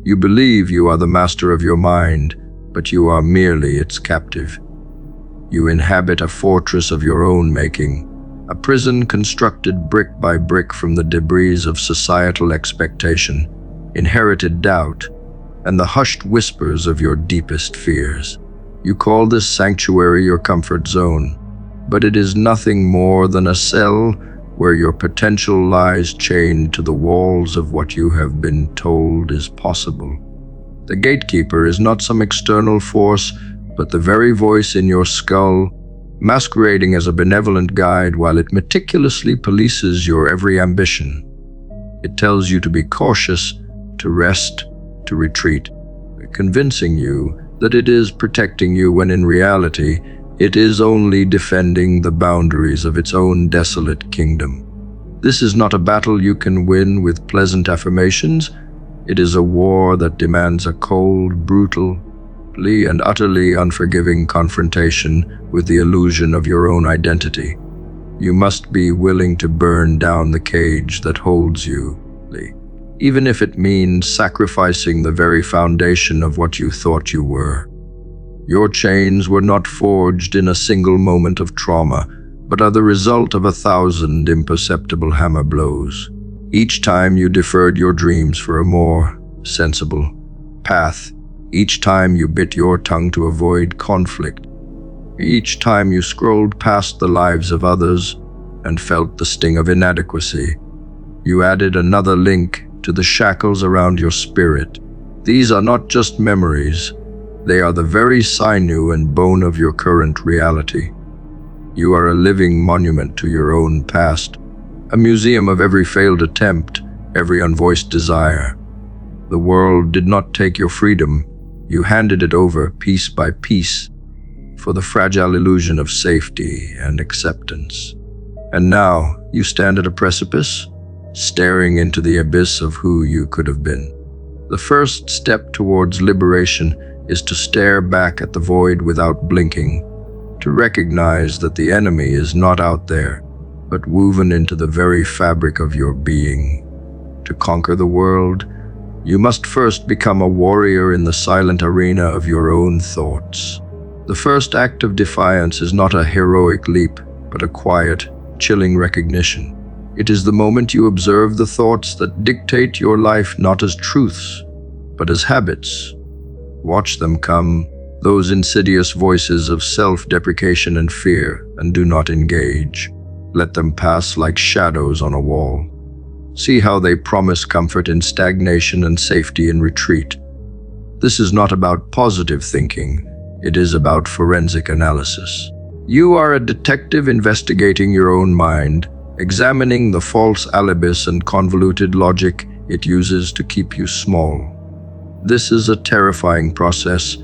You believe you are the master of your mind, but you are merely its captive. You inhabit a fortress of your own making, a prison constructed brick by brick from the debris of societal expectation, inherited doubt, and the hushed whispers of your deepest fears. You call this sanctuary your comfort zone, but it is nothing more than a cell where your potential lies chained to the walls of what you have been told is possible. The gatekeeper is not some external force, but the very voice in your skull, masquerading as a benevolent guide while it meticulously polices your every ambition. It tells you to be cautious, to rest, to retreat, convincing you that it is protecting you when in reality, it is only defending the boundaries of its own desolate kingdom. This is not a battle you can win with pleasant affirmations. It is a war that demands a cold, brutal, and utterly unforgiving confrontation with the illusion of your own identity. You must be willing to burn down the cage that holds you, even if it means sacrificing the very foundation of what you thought you were. Your chains were not forged in a single moment of trauma, but are the result of 1,000 imperceptible hammer blows. Each time you deferred your dreams for a more sensible path, each time you bit your tongue to avoid conflict, each time you scrolled past the lives of others and felt the sting of inadequacy, you added another link to the shackles around your spirit. These are not just memories, they are the very sinew and bone of your current reality. You are a living monument to your own past, a museum of every failed attempt, every unvoiced desire. The world did not take your freedom, you handed it over piece by piece for the fragile illusion of safety and acceptance. And now you stand at a precipice, staring into the abyss of who you could have been. The first step towards liberation is to stare back at the void without blinking, to recognize that the enemy is not out there, but woven into the very fabric of your being. To conquer the world, you must first become a warrior in the silent arena of your own thoughts. The first act of defiance is not a heroic leap, but a quiet, chilling recognition. It is the moment you observe the thoughts that dictate your life not as truths, but as habits. Watch them come, those insidious voices of self-deprecation and fear, and do not engage. Let them pass like shadows on a wall. See how they promise comfort in stagnation and safety in retreat. This is not about positive thinking, it is about forensic analysis. You are a detective investigating your own mind, examining the false alibis and convoluted logic it uses to keep you small. This is a terrifying process,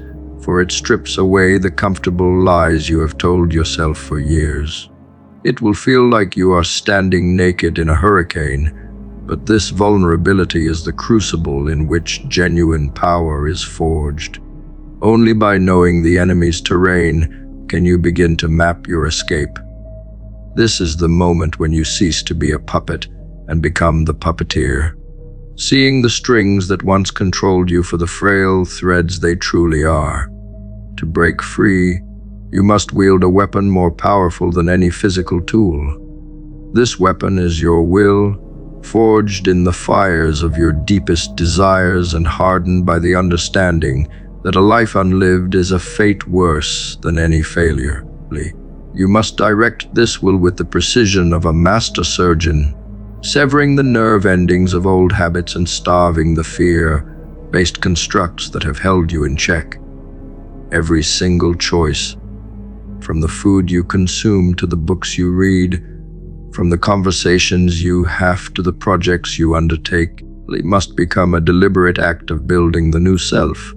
for it strips away the comfortable lies you have told yourself for years. It will feel like you are standing naked in a hurricane, but this vulnerability is the crucible in which genuine power is forged. Only by knowing the enemy's terrain can you begin to map your escape. This is the moment when you cease to be a puppet and become the puppeteer, seeing the strings that once controlled you for the frail threads they truly are. To break free, you must wield a weapon more powerful than any physical tool. This weapon is your will, forged in the fires of your deepest desires and hardened by the understanding that a life unlived is a fate worse than any failure. You must direct this will with the precision of a master surgeon, severing the nerve endings of old habits and starving the fear-based constructs that have held you in check. Every single choice, from the food you consume to the books you read, from the conversations you have to the projects you undertake, must become a deliberate act of building the new self.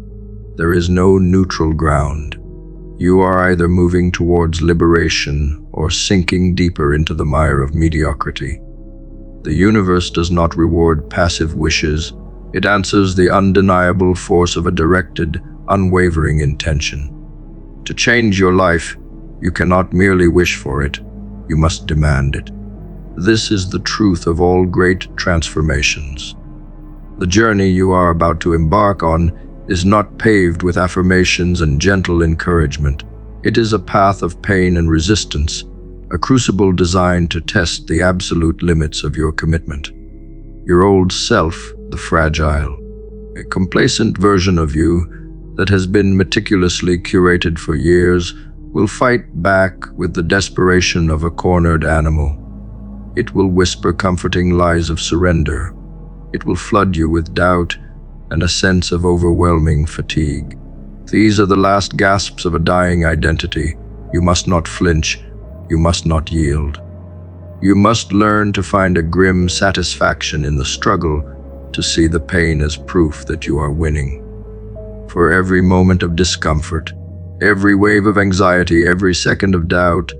There is no neutral ground. You are either moving towards liberation or sinking deeper into the mire of mediocrity. The universe does not reward passive wishes. It answers the undeniable force of a directed, unwavering intention. To change your life, you cannot merely wish for it, you must demand it. This is the truth of all great transformations. The journey you are about to embark on is not paved with affirmations and gentle encouragement. It is a path of pain and resistance, a crucible designed to test the absolute limits of your commitment. Your old self, the fragile, a complacent version of you that has been meticulously curated for years, will fight back with the desperation of a cornered animal. It will whisper comforting lies of surrender. It will flood you with doubt and a sense of overwhelming fatigue. These are the last gasps of a dying identity. You must not flinch. You must not yield. You must learn to find a grim satisfaction in the struggle, to see the pain as proof that you are winning. For every moment of discomfort, every wave of anxiety, every second of doubt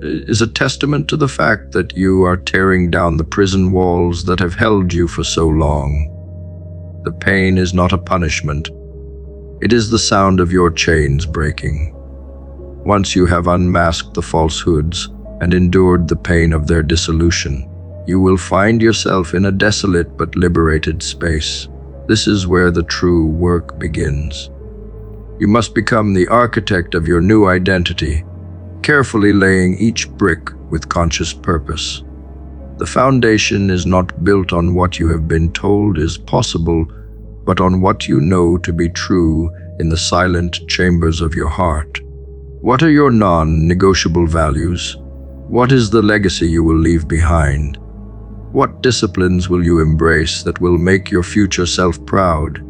is a testament to the fact that you are tearing down the prison walls that have held you for so long. The pain is not a punishment. It is the sound of your chains breaking. Once you have unmasked the falsehoods and endured the pain of their dissolution, you will find yourself in a desolate but liberated space. This is where the true work begins. You must become the architect of your new identity, carefully laying each brick with conscious purpose. The foundation is not built on what you have been told is possible, but on what you know to be true in the silent chambers of your heart. What are your non-negotiable values? What is the legacy you will leave behind? What disciplines will you embrace that will make your future self proud?